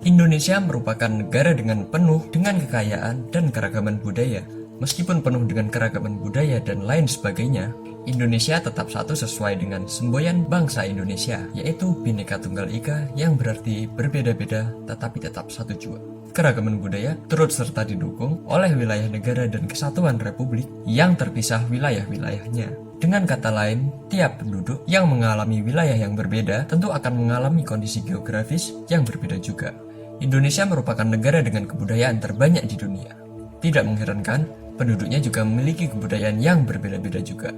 Indonesia merupakan negara dengan penuh dengan kekayaan dan keragaman budaya. Meskipun penuh dengan keragaman budaya dan lain sebagainya, Indonesia tetap satu sesuai dengan semboyan bangsa Indonesia, yaitu Bhinneka Tunggal Ika, yang berarti berbeda-beda tetapi tetap satu jua. Keragaman budaya turut serta didukung oleh wilayah negara dan kesatuan republik yang terpisah wilayah-wilayahnya. Dengan kata lain, tiap penduduk yang mengalami wilayah yang berbeda tentu akan mengalami kondisi geografis yang berbeda juga. Indonesia merupakan negara dengan kebudayaan terbanyak di dunia. Tidak mengherankan, penduduknya juga memiliki kebudayaan yang berbeda-beda juga.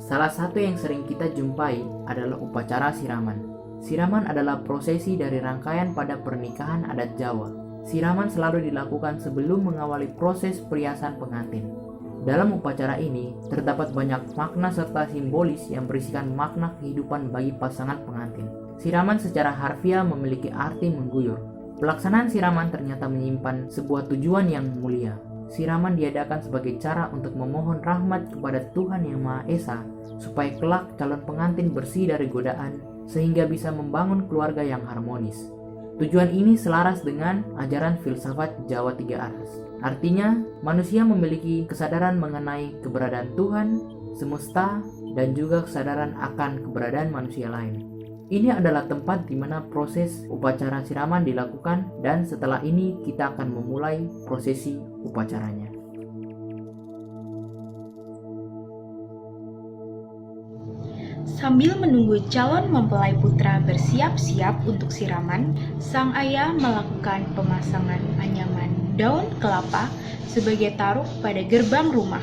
Salah satu yang sering kita jumpai adalah upacara siraman. Siraman adalah prosesi dari rangkaian pada pernikahan adat Jawa. Siraman selalu dilakukan sebelum mengawali proses periasan pengantin. Dalam upacara ini, terdapat banyak makna serta simbolis yang berisikan makna kehidupan bagi pasangan pengantin. Siraman secara harfiah memiliki arti mengguyur. Pelaksanaan siraman ternyata menyimpan sebuah tujuan yang mulia. Siraman diadakan sebagai cara untuk memohon rahmat kepada Tuhan Yang Maha Esa, supaya kelak calon pengantin bersih dari godaan, sehingga bisa membangun keluarga yang harmonis. Tujuan ini selaras dengan ajaran filsafat Jawa Tiga Aras. Artinya, manusia memiliki kesadaran mengenai keberadaan Tuhan, semesta, dan juga kesadaran akan keberadaan manusia lain. Ini adalah tempat di mana proses upacara siraman dilakukan, dan setelah ini kita akan memulai prosesi upacaranya. Sambil menunggu calon mempelai putra bersiap-siap untuk siraman, sang ayah melakukan pemasangan anyaman daun kelapa sebagai taruh pada gerbang rumah.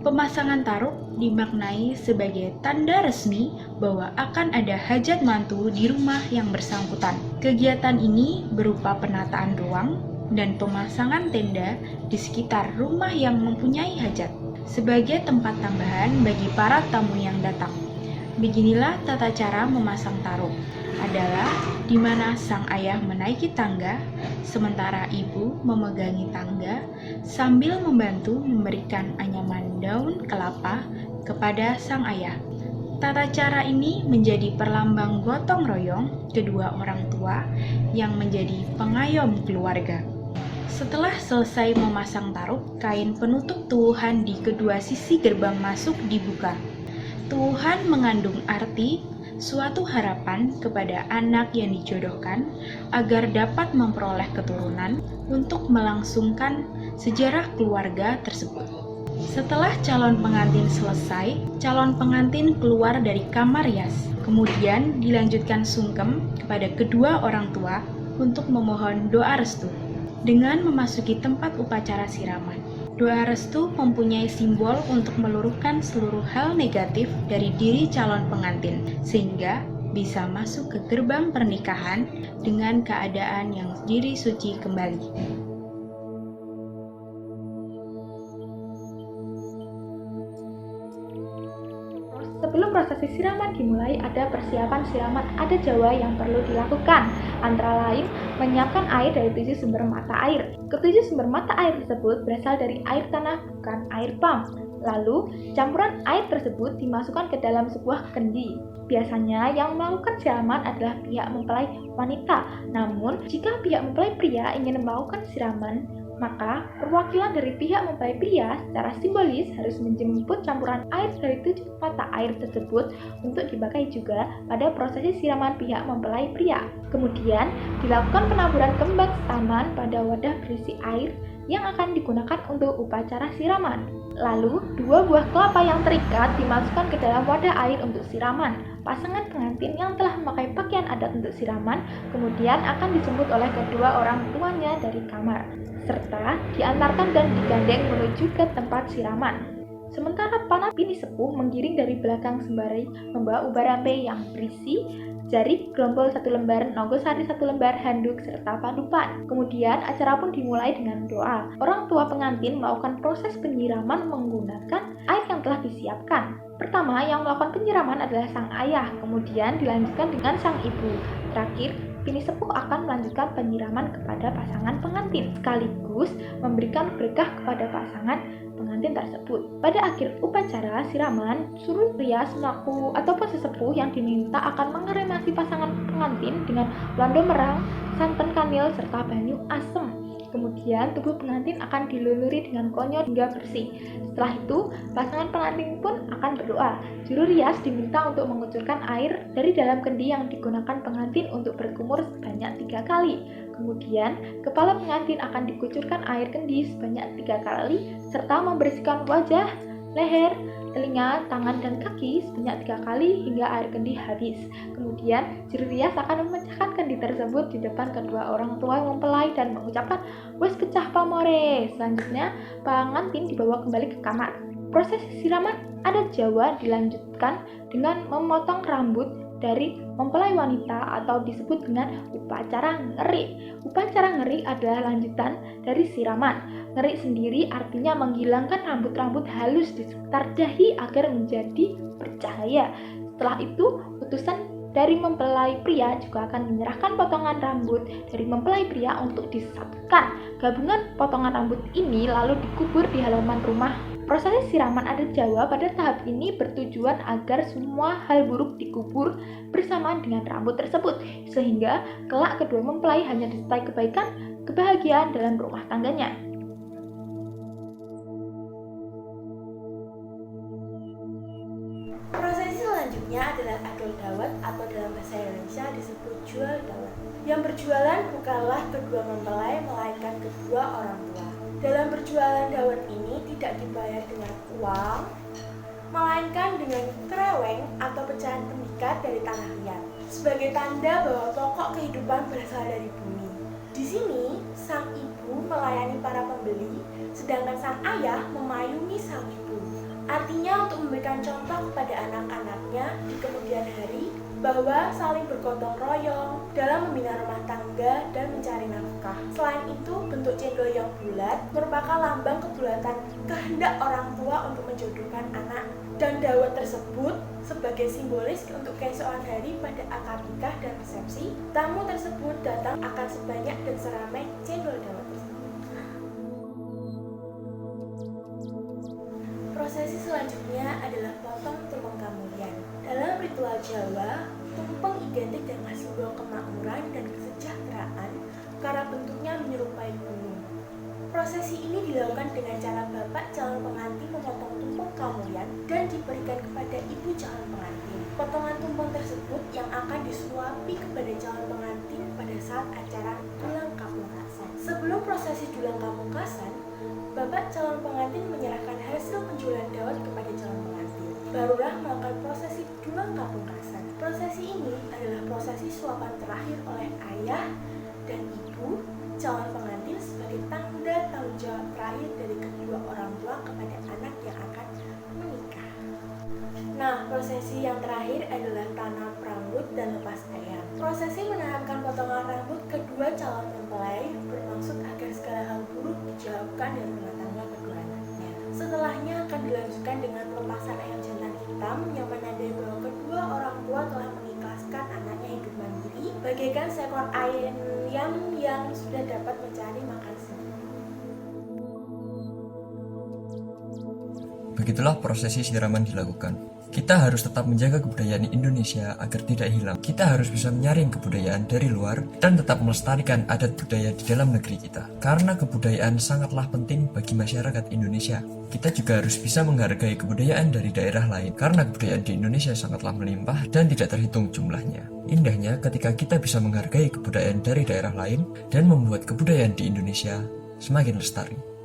Pemasangan taruh dimaknai sebagai tanda resmi bahwa akan ada hajat mantu di rumah yang bersangkutan. Kegiatan ini berupa penataan ruang dan pemasangan tenda di sekitar rumah yang mempunyai hajat, sebagai tempat tambahan bagi para tamu yang datang. Beginilah tata cara memasang taruh, adalah di mana sang ayah menaiki tangga, sementara ibu memegangi tangga sambil membantu memberikan anyaman daun kelapa kepada sang ayah. Tata cara ini menjadi perlambang gotong royong kedua orang tua yang menjadi pengayom keluarga. Setelah selesai memasang taruh, kain penutup tuwuhan di kedua sisi gerbang masuk dibuka. Tuwuhan mengandung arti suatu harapan kepada anak yang dijodohkan agar dapat memperoleh keturunan untuk melangsungkan sejarah keluarga tersebut. Setelah calon pengantin selesai, calon pengantin keluar dari kamar rias. Kemudian dilanjutkan sungkem kepada kedua orang tua untuk memohon doa restu. Dengan memasuki tempat upacara siraman, doa restu mempunyai simbol untuk meluruhkan seluruh hal negatif dari diri calon pengantin, sehingga bisa masuk ke gerbang pernikahan dengan keadaan yang diri suci kembali. Sebelum prosesi siraman dimulai, ada persiapan siraman adat Jawa yang perlu dilakukan, antara lain menyiapkan air dari 7 sumber mata air. Ketujuh sumber mata air tersebut berasal dari air tanah, bukan air pump. Lalu, campuran air tersebut dimasukkan ke dalam sebuah kendi. Biasanya yang melakukan siraman adalah pihak mempelai wanita. Namun, jika pihak mempelai pria ingin melakukan siraman, maka perwakilan dari pihak mempelai pria secara simbolis harus menjemput campuran air dari 7 mata air tersebut untuk dipakai juga pada prosesi siraman pihak mempelai pria. Kemudian dilakukan penaburan kembang taman pada wadah berisi air yang akan digunakan untuk upacara siraman. Lalu, 2 buah kelapa yang terikat dimasukkan ke dalam wadah air untuk siraman. Pasangan pengantin yang telah memakai pakaian adat untuk siraman kemudian akan dijemput oleh kedua orang tuanya dari kamar, serta diantarkan dan digandeng menuju ke tempat siraman. Sementara para bini sepuh menggiring dari belakang sembari membawa ubarampe yang berisi jari, gerombol 1 lembar, nogosari 1 lembar, handuk, serta pandupan. Kemudian acara pun dimulai dengan doa. Orang tua pengantin melakukan proses penyiraman menggunakan air yang telah disiapkan. Pertama, yang melakukan penyiraman adalah sang ayah, kemudian dilanjutkan dengan sang ibu. Terakhir, bini sepuh akan melanjutkan penyiraman kepada pasangan pengantin, sekaligus memberikan berkah kepada pasangan pengantin tersebut. Pada akhir upacara siraman, suruh pria semaku ataupun sesepuh yang diminta akan mengeremasi pasangan pengantin dengan londo merang, santan kanil, serta banyu asem. Kemudian tubuh pengantin akan diluluri dengan konyo hingga bersih. Setelah itu, pasangan pengantin pun akan berdoa. Juru rias diminta untuk mengucurkan air dari dalam kendi yang digunakan pengantin untuk berkumur sebanyak 3 kali. Kemudian, kepala pengantin akan dikucurkan air kendi sebanyak 3 kali, serta membersihkan wajah, leher, telinga, tangan, dan kaki sebanyak 3 kali hingga air kendi habis. Kemudian, juru rias akan memecahkan kendi tersebut di depan kedua orang tua mempelai dan mengucapkan, "Wes pecah pamore." Selanjutnya, pengantin dibawa kembali ke kamar. Proses siraman adat Jawa dilanjutkan dengan memotong rambut dari mempelai wanita atau disebut dengan upacara ngeri. Upacara ngeri adalah lanjutan dari siraman. Ngeri sendiri artinya menghilangkan rambut-rambut halus di sekitar dahi agar menjadi bercahaya. Setelah itu, utusan dari mempelai pria juga akan menyerahkan potongan rambut dari mempelai pria untuk disatukan. Gabungan potongan rambut ini lalu dikubur di halaman rumah. Proses siraman adat Jawa pada tahap ini bertujuan agar semua hal buruk dikubur bersamaan dengan rambut tersebut, sehingga kelak kedua mempelai hanya disertai kebaikan, kebahagiaan dalam rumah tangganya. Prosesi selanjutnya adalah adol dawet atau dalam bahasa Indonesia disebut jual dawet. Yang berjualan bukanlah kedua mempelai melainkan kedua orang tua. Dalam berjualan dawet ini tidak dibayar dengan uang, melainkan dengan kreweng atau pecahan pengikat dari tanah liat, sebagai tanda bahwa pokok kehidupan berasal dari bumi. Di sini, sang ibu melayani para pembeli, sedangkan sang ayah memayungi sang ibu. Artinya untuk memberikan contoh kepada anak-anaknya di kemudian hari bahwa saling bergotong royong dalam membina rumah tangga dan mencari nafkah. Selain itu, bentuk cendol yang bulat merupakan lambang kebulatan kehendak orang tua untuk menjodohkan anak, dan dawet tersebut sebagai simbolis untuk keesokan hari pada akad nikah dan resepsi. Tamu tersebut datang akan sebanyak dan seramai cendol dawet tersebut. Prosesi selanjutnya adalah potong tumpeng kamulyan. Dalam ritual Jawa, tumpeng identik dengan simbol kemakmuran dan kesejahteraan karena bentuknya menyerupai gunung. Prosesi ini dilakukan dengan cara bapak calon pengantin memotong tumpeng kamulyan dan diberikan kepada ibu calon pengantin. Potongan tumpeng tersebut yang akan disuapi kepada calon pengantin pada saat acara dulang kapungkasan. Sebelum prosesi dulang kapungkasan, bapak calon pengantin menyerahkan hasil penjualan dawet kepada calon pengantin. Barulah melakukan prosesi dulang kapungkasan. Prosesi ini adalah prosesi suapan terakhir oleh ayah dan ibu calon pengantin sebagai tanda tanggung jawab terakhir dari kedua orang tua kepada anak yang akan menikah. Nah, prosesi yang terakhir adalah tanam rambut dan lepas ayam. Prosesi menanamkan potongan rambut kedua calon mempelai bermaksud agar segala hal buruk dijauhkan dari rumah tangga kedua anaknya. Setelahnya akan dilanjutkan dengan pelepasan ayam jantan hitam yang menandai bahwa kedua orang tua telah mengikhlaskan anaknya hidup mandiri bagaikan seekor ayam yang sudah dapat mencari makan sendiri. Begitulah prosesi siraman dilakukan. Kita harus tetap menjaga kebudayaan Indonesia agar tidak hilang. Kita harus bisa menyaring kebudayaan dari luar dan tetap melestarikan adat budaya di dalam negeri kita. Karena kebudayaan sangatlah penting bagi masyarakat Indonesia. Kita juga harus bisa menghargai kebudayaan dari daerah lain karena kebudayaan di Indonesia sangatlah melimpah dan tidak terhitung jumlahnya. Indahnya ketika kita bisa menghargai kebudayaan dari daerah lain dan membuat kebudayaan di Indonesia semakin lestari.